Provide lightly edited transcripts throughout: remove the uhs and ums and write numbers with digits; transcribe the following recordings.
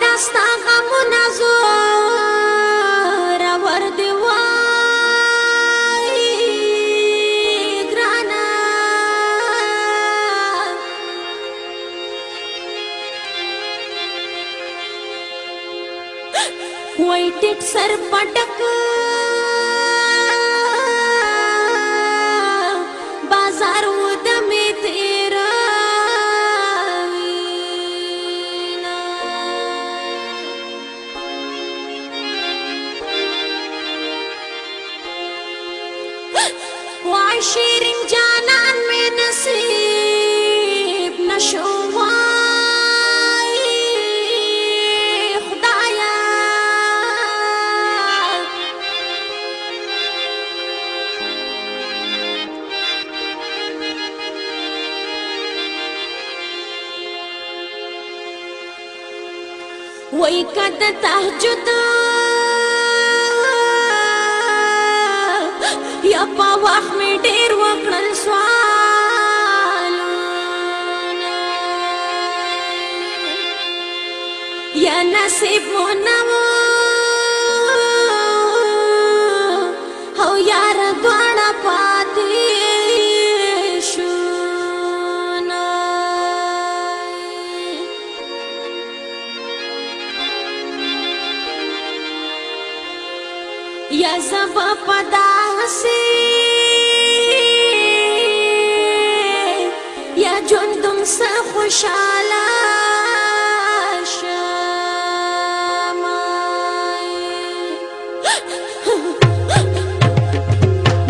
داستا غمونه زور ور دی وای ګرانه وای ټیټ سر پټک بازار ودمې تیرا وای شیرین جانان میں نصیب نشو وای خدایا وای کد تهجد یا پا وخت می ډیر وکړل سوالونه یا نصیب مو نه و او یار دواړه پاتې شو یا زبا پداسي یا جوندم سه خوشاله شمای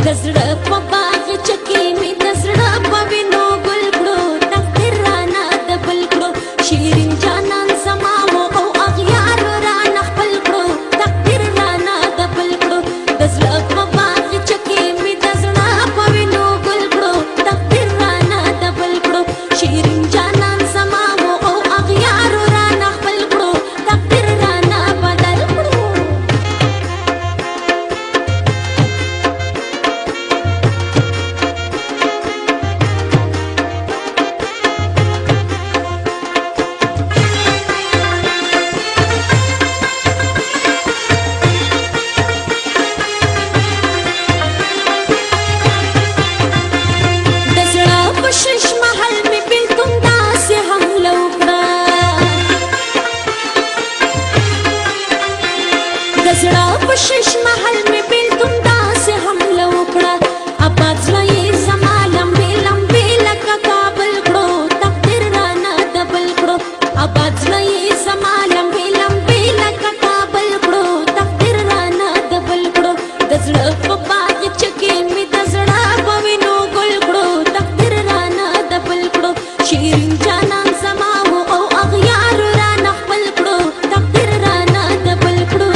د زړه په باغ چکې مې د زړه په وینو ګل کړو تقدیر رانه د بل کړو شیرین جانان زما و او اغیار رانه خپل کړو تقدیر رانه د بل کړو د زړه په باغ چکې مې د زړه په وینو ګل کړو تقدیر رانه د بل کړو شیرین جانان زما و او اغیار رانه خپل کړو تقدیر رانه بدل کړو شش محل میں بلتم دا سے ہم لوکڑا دزڑا شش محل میں بلتم دا سے ہم لوکڑا آباد زړه زما لمبے لمبے لکه کابل کړو تقدیر رانه دبل کړو آباد زړه زما لمبے لمبے لکه کابل کړو تقدیر رانه دبل کړو د زړه په باغ چکې مې د زړه په وینو ګل کړو تقدیر رانه دبل کړو شیرین جانان زما و او اغیار رانه خپل کړو تقدیر رانه دبل کړو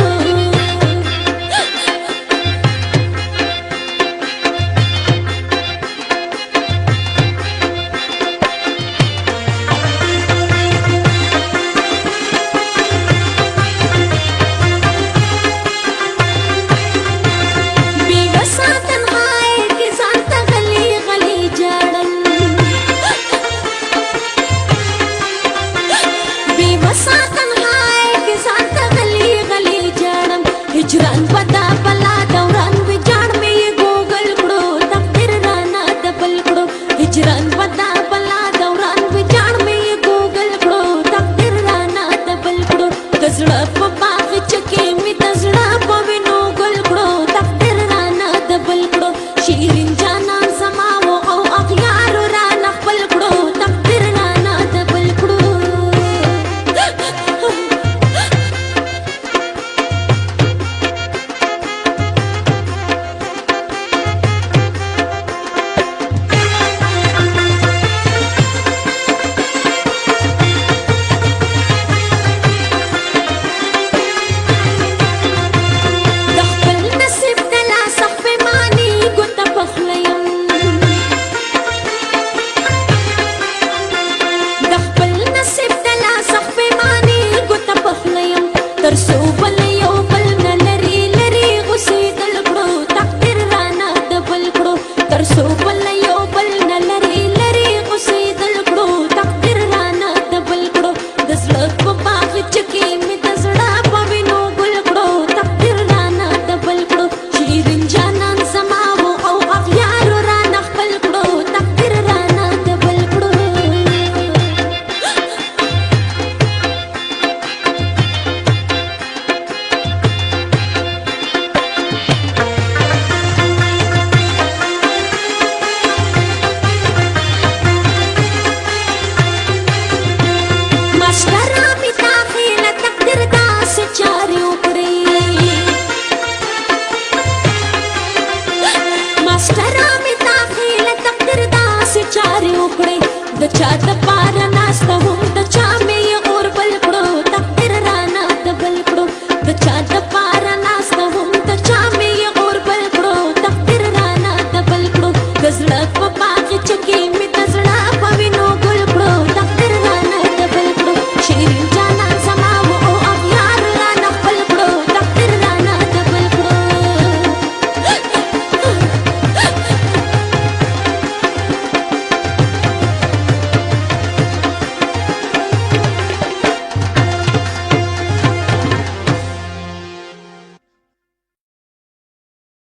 هجران بدا